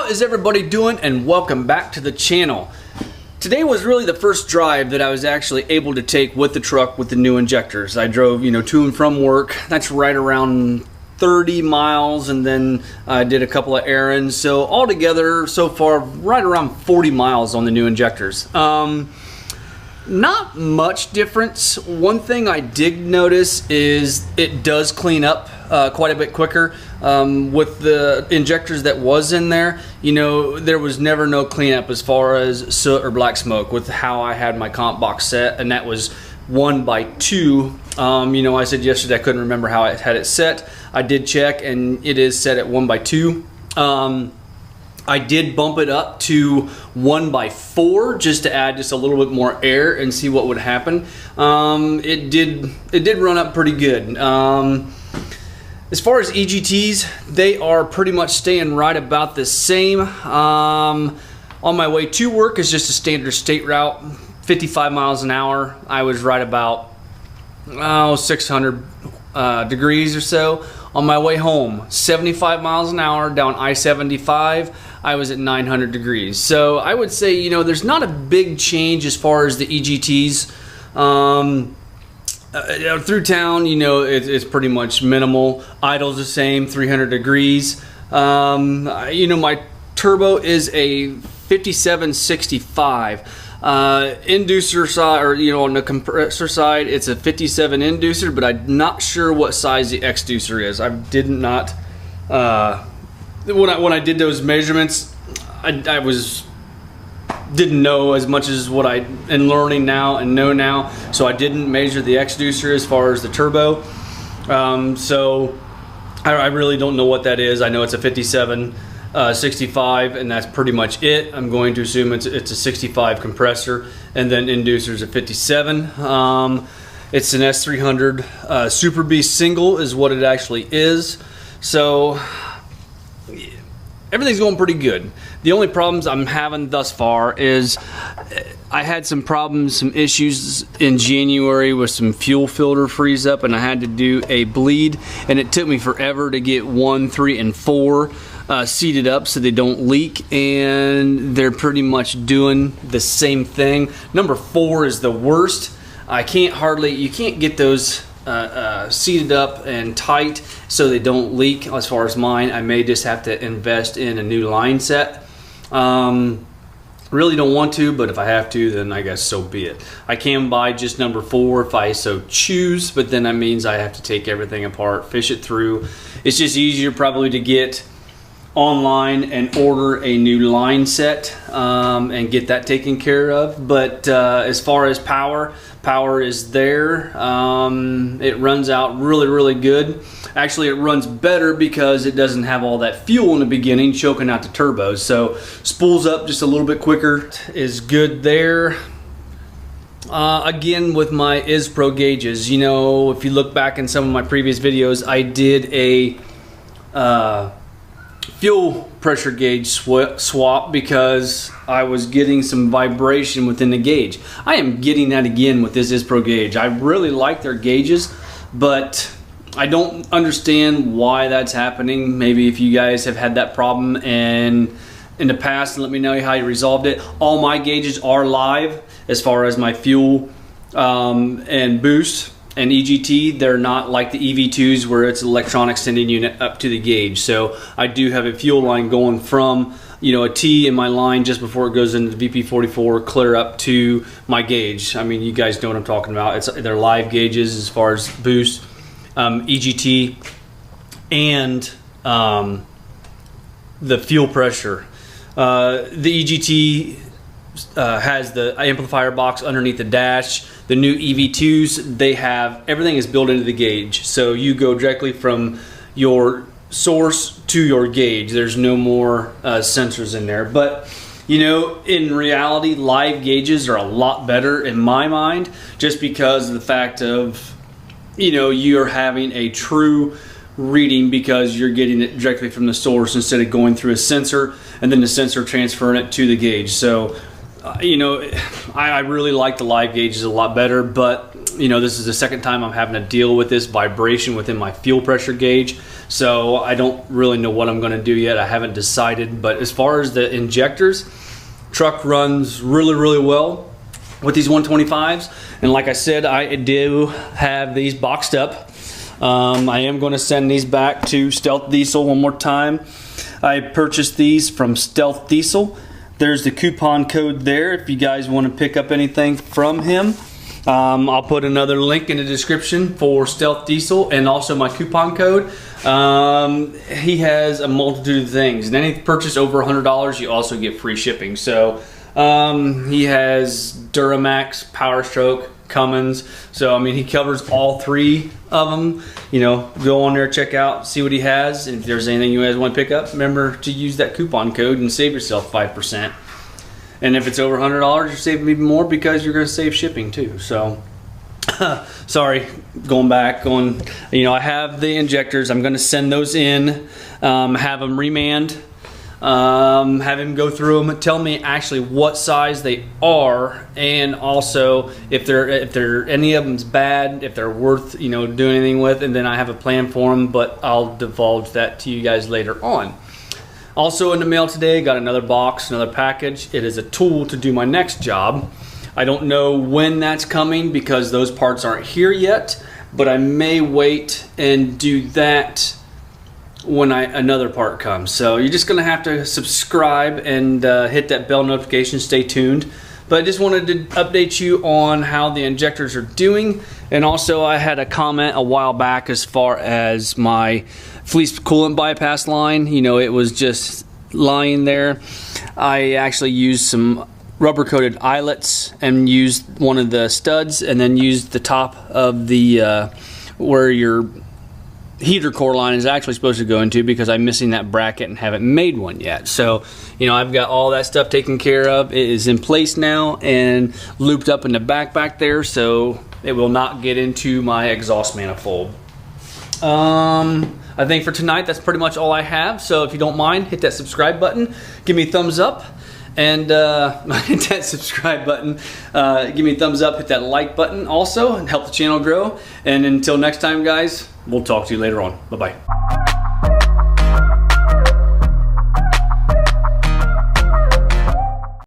What is everybody doing, and welcome back to the channel. Today was really the first drive that I was actually able to take with the truck with the new injectors. I drove, to and from work. That's right around 30 miles, and then I did a couple of errands. So altogether, so far, right around 40 miles on the new injectors. Not much difference. One thing I did notice is it does clean up quite a bit quicker. With the injectors that was in there, there was never no cleanup as far as soot or black smoke with how I had my comp box set, and that was 1x2. I said yesterday I couldn't remember how I had it set. I did check, and it is set at 1x2. I did bump it up to 1x4 just to add just a little bit more air and see what would happen. It did run up pretty good. As far as EGTs, they are pretty much staying right about the same. On my way to work is just a standard state route, 55 miles an hour. I was right about 600 degrees or so. On my way home, 75 miles an hour down I-75, I was at 900 degrees. So I would say, there's not a big change as far as the EGTs. Through town, it's pretty much minimal. Idle's the same, 300 degrees. My turbo is a 5765. Inducer side, or on the compressor side, it's a 57 inducer, but I'm not sure what size the exducer is. I did not when I did those measurements, I didn't know as much as what I am learning now and know now, so I didn't measure the exducer as far as the turbo. So I really don't know what that is. I know it's a 57 65, and that's pretty much it. I'm going to assume it's a 65 compressor, and then inducer's a 57. It's an S300 Super Beast single is what it actually is. So everything's going pretty good. The only problems I'm having thus far is I had some issues in January with some fuel filter freeze up, and I had to do a bleed, and it took me forever to get 1, 3, and 4 seated up so they don't leak, and they're pretty much doing the same thing. Number 4 is the worst. You can't get those seated up and tight so they don't leak. As far as mine, I may just have to invest in a new line set. Really don't want to, but if I have to, then I guess so be it. I can buy just number 4 if I so choose, but then that means I have to take everything apart, fish it through. It's just easier probably to get online and order a new line set and get that taken care of. But as far as power is there. It runs out really good. Actually, it runs better because it doesn't have all that fuel in the beginning choking out the turbos, so spools up just a little bit quicker is good there. Again, with my ISPRO gauges, if you look back in some of my previous videos, I did a fuel pressure gauge swap because I was getting some vibration within the gauge. I am getting that again with this ISPRO gauge. I really like their gauges, but I don't understand why that's happening. Maybe if you guys have had that problem and in the past, let me know how you resolved it. All my gauges are live as far as my fuel and boost and EGT. They're not like the EV2s where it's an electronic sending unit up to the gauge. So I do have a fuel line going from a T in my line just before it goes into the VP44 clear up to my gauge. I mean, you guys know what I'm talking about. They're live gauges as far as boost, EGT, and the fuel pressure. The EGT has the amplifier box underneath the dash. The new EV2s, they have everything is built into the gauge, so you go directly from your source to your gauge. There's no more sensors in there. But in reality, live gauges are a lot better in my mind, just because of the fact of you're having a true reading because you're getting it directly from the source instead of going through a sensor and then the sensor transferring it to the gauge. So I really like the live gauges a lot better, but You know, this is the second time I'm having to deal with this vibration within my fuel pressure gauge. So I don't really know what I'm gonna do yet. I haven't decided, but as far as the injectors, truck runs really, really well with these 125s. And like I said, I do have these boxed up. I am gonna send these back to Stealth Diesel one more time. I purchased these from Stealth Diesel. There's the coupon code there if you guys want to pick up anything from him. I'll put another link in the description for Stealth Diesel and also my coupon code. He has a multitude of things, and any purchase over $100 you also get free shipping. So he has Duramax, Power Stroke, Cummins. So I mean, he covers all three of them. You know, go on there, check out, see what he has. And if there's anything you guys want to pick up, remember to use that coupon code and save yourself 5%. And if it's over $100, you're saving even more because you're going to save shipping too. So sorry, you know, I have the injectors. I'm going to send those in, have them remanned. Have him go through them, tell me actually what size they are, and also if they're any of them's bad, if they're worth, you know, doing anything with, and then I have a plan for them, but I'll divulge that to you guys later on. Also in the mail today, got another box, another package. It is a tool to do my next job. I don't know when that's coming because those parts aren't here yet, but I may wait and do that when another part comes. So you're just gonna have to subscribe and hit that bell notification, stay tuned. But I just wanted to update you on how the injectors are doing. And also I had a comment a while back as far as my fleece coolant bypass line. You know, it was just lying there. I actually used some rubber coated eyelets and used one of the studs and then used the top of the where your heater core line is actually supposed to go into, because I'm missing that bracket and haven't made one yet. So, you know, I've got all that stuff taken care of. It is in place now and looped up in the back there, so it will not get into my exhaust manifold. I think for tonight, that's pretty much all I have. So if you don't mind, hit that subscribe button, give me a thumbs up, and hit that subscribe button, give me a thumbs up, hit that like button also, and help the channel grow. And until next time, guys, we'll talk to you later on. Bye-bye.